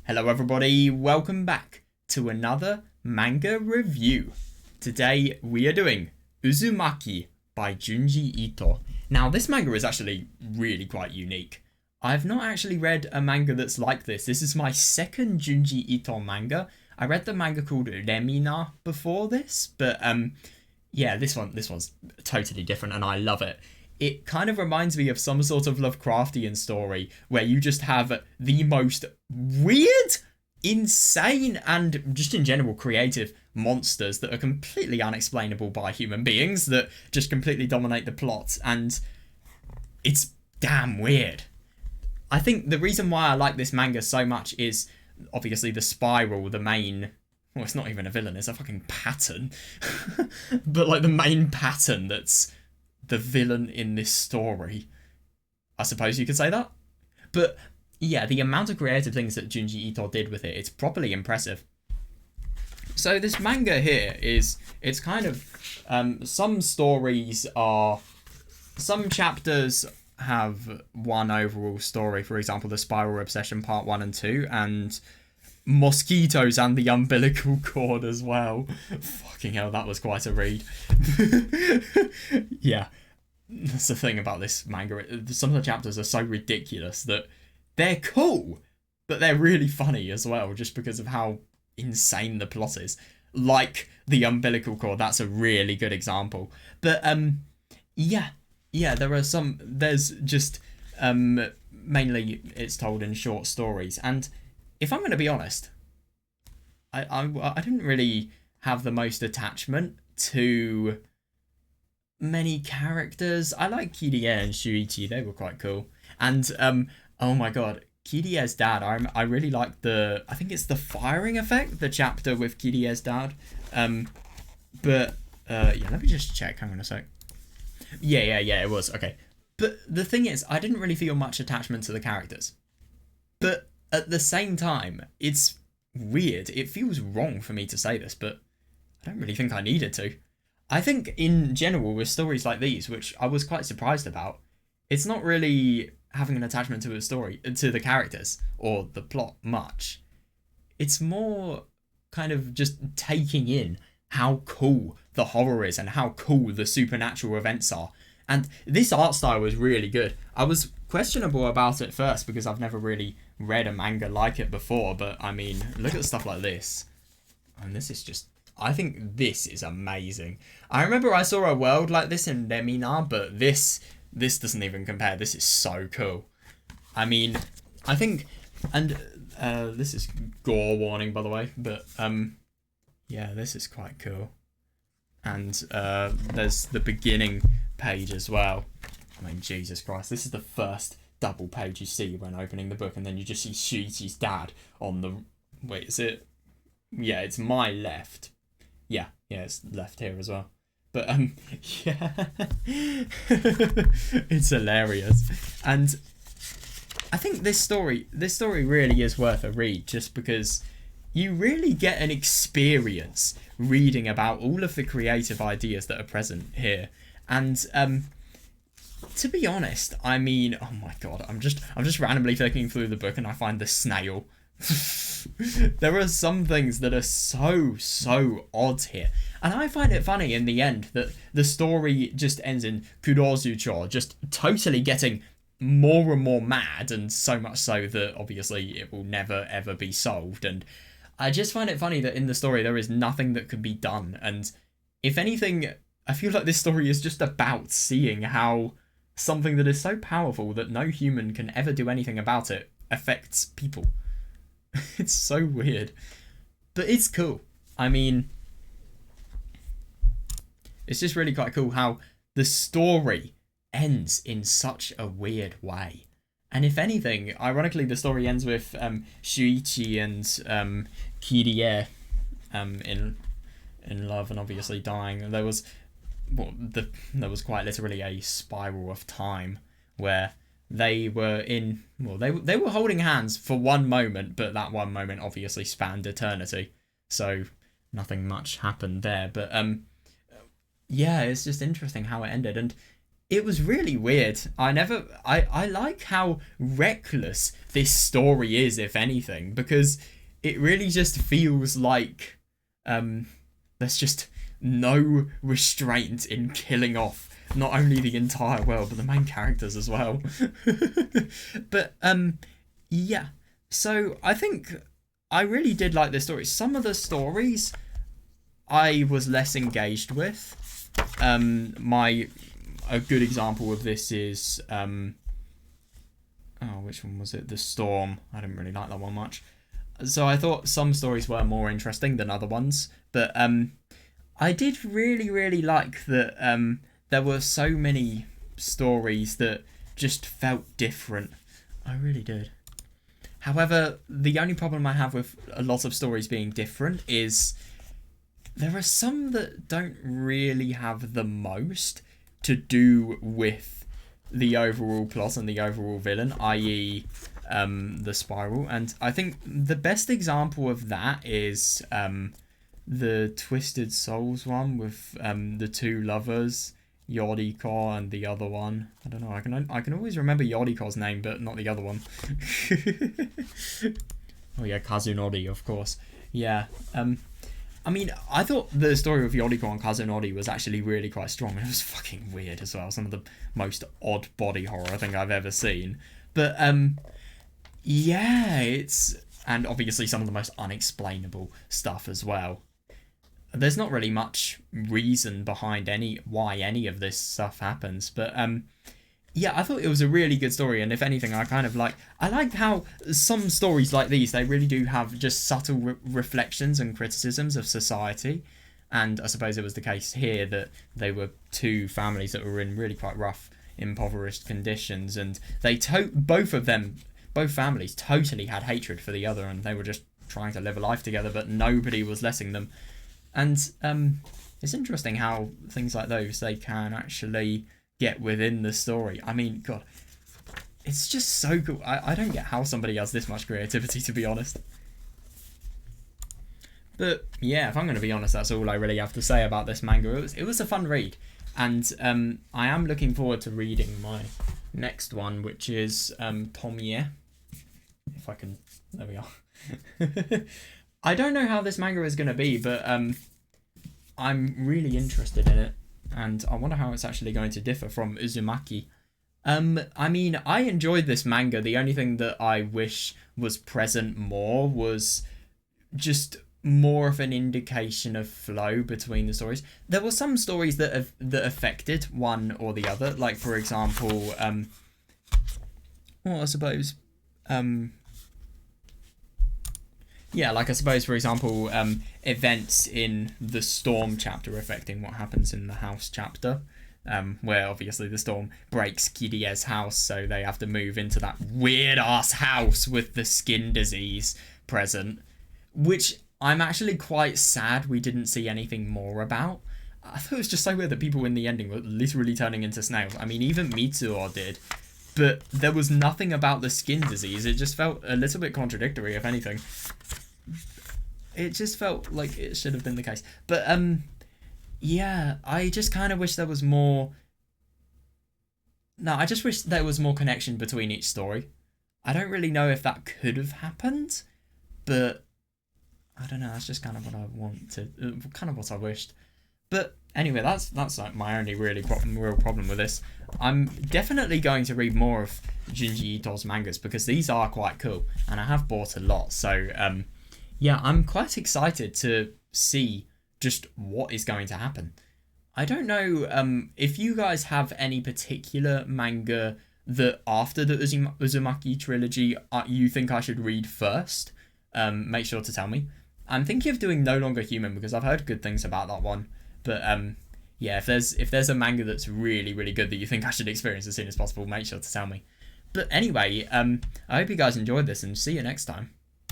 Hello everybody, welcome back to another manga review. Today we are doing Uzumaki by Junji Ito. Now this manga is actually really quite unique. I've not actually read a manga that's like this. This is my second Junji Ito manga. I read the manga called Remina before this, but yeah, this one's totally different and I love it. It kind of reminds me of some sort of Lovecraftian story where you just have the most weird, insane, and just in general creative monsters that are completely unexplainable by human beings that just completely dominate the plot, and it's damn weird. I think the reason why I like this manga so much is obviously the spiral, the main... Well, it's not even a villain, it's a fucking pattern. But like the main pattern that's the villain in this story. I suppose you could say that. But yeah, the amount of creative things that Junji Ito did with it, it's properly impressive. So this manga here is, it's kind of, some stories are, some chapters have one overall story, for example, the Spiral Obsession Part 1 and 2, and mosquitoes and the umbilical cord as well. Fucking hell, that was quite a read. Yeah, that's the thing about this manga. Some of the chapters are so ridiculous that they're cool, but they're really funny as well, just because of how insane the plot is. Like the umbilical cord, that's a really good example. But yeah, there are some. There's just mainly it's told in short stories, and if I'm going to be honest, I didn't really have the most attachment to many characters. I like Kirie and Shuichi, they were quite cool. And, oh my god, Kirie's dad, I really like I think it's the firing effect, the chapter with Kirie's dad. But, yeah, let me just check, hang on a sec. Yeah, it was, okay. But the thing is, I didn't really feel much attachment to the characters. But at the same time, it's weird. It feels wrong for me to say this, but I don't really think I needed to. I think in general with stories like these, which I was quite surprised about, it's not really having an attachment to a story, to the characters or the plot much. It's more kind of just taking in how cool the horror is and how cool the supernatural events are. And this art style was really good. I was questionable about it first because I've never really read a manga like it before, but I mean, look at stuff like this. And this is just... I think this is amazing. I remember I saw a world like this in Remina, but this doesn't even compare. This is so cool. I mean, I think... And this is gore warning, by the way, but yeah, this is quite cool. And there's the beginning page as well. I mean, Jesus Christ, this is the first double page you see when opening the book, and then you just see Shuichi's dad on the... Wait, is it? Yeah, it's my left. Yeah, it's left here as well. But, yeah. It's hilarious. And I think this story really is worth a read, just because you really get an experience reading about all of the creative ideas that are present here. And, to be honest, I mean, oh my god, I'm just randomly flicking through the book and I find the snail. There are some things that are so odd here, and I find it funny in the end that the story just ends in Kurozucho just totally getting more and more mad, and so much so that obviously it will never ever be solved. And I just find it funny that in the story there is nothing that can be done, and if anything, I feel like this story is just about seeing how something that is so powerful that no human can ever do anything about it affects people. It's so weird, but it's cool. I mean, it's just really quite cool how the story ends in such a weird way. And if anything, ironically, the story ends with Shuichi and Kirie in love and obviously dying. There was quite literally a spiral of time where they were in... Well, they were holding hands for one moment, but that one moment obviously spanned eternity. So nothing much happened there. But yeah, it's just interesting how it ended. And it was really weird. I like how reckless this story is, if anything, because it really just feels like there's just no restraint in killing off not only the entire world but the main characters as well. But yeah. So I think I really did like this story. Some of the stories I was less engaged with. A good example of this is which one was it? The Storm. I didn't really like that one much. So I thought some stories were more interesting than other ones, but I did really, really like that there were so many stories that just felt different. I really did. However, the only problem I have with a lot of stories being different is there are some that don't really have the most to do with the overall plot and the overall villain, i.e. The Spiral. And I think the best example of that is the Twisted Souls one with the two lovers, Yoriko and the other one. I don't know, I can always remember Yoriko's name, but not the other one. Oh yeah, Kazunori, of course. Yeah. I mean, I thought the story of Yoriko and Kazunori was actually really quite strong. It was fucking weird as well. Some of the most odd body horror I think I've ever seen. But yeah, and obviously some of the most unexplainable stuff as well. There's not really much reason behind why any of this stuff happens, but yeah, I thought it was a really good story, and if anything, I like how some stories like these, they really do have just subtle reflections and criticisms of society, and I suppose it was the case here that they were two families that were in really quite rough, impoverished conditions, and both families totally had hatred for the other, and they were just trying to live a life together, but nobody was letting them. And it's interesting how things like those, they can actually get within the story. I mean, God, it's just so cool. I don't get how somebody has this much creativity, to be honest. But yeah, if I'm going to be honest, that's all I really have to say about this manga. It was a fun read, and I am looking forward to reading my next one, which is Tomie. If I can, there we are. I don't know how this manga is going to be, but I'm really interested in it, and I wonder how it's actually going to differ from Uzumaki. I mean, I enjoyed this manga. The only thing that I wish was present more was just more of an indication of flow between the stories. There were some stories that affected one or the other, like for example, well, I suppose, yeah, like I suppose, for example, events in the Storm chapter affecting what happens in the House chapter, where obviously the Storm breaks Kirie's house, so they have to move into that weird-ass house with the skin disease present, which I'm actually quite sad we didn't see anything more about. I thought it was just so weird that people in the ending were literally turning into snails. I mean, even Mitsuo did, but there was nothing about the skin disease. It just felt a little bit contradictory, if anything. It just felt like it should have been the case. But, yeah, I just kind of wish there was more... No, I just wish there was more connection between each story. I don't really know if that could have happened, but I don't know, that's just kind of what I wanted, kind of what I wished. But anyway, that's like my only real problem with this. I'm definitely going to read more of Junji Ito's mangas because these are quite cool, and I have bought a lot. So yeah, I'm quite excited to see just what is going to happen. I don't know if you guys have any particular manga that after the Uzumaki trilogy you think I should read first. Make sure to tell me. I'm thinking of doing No Longer Human because I've heard good things about that one. But yeah, if there's a manga that's really, really good that you think I should experience as soon as possible, make sure to tell me. But anyway, I hope you guys enjoyed this, and see you next time.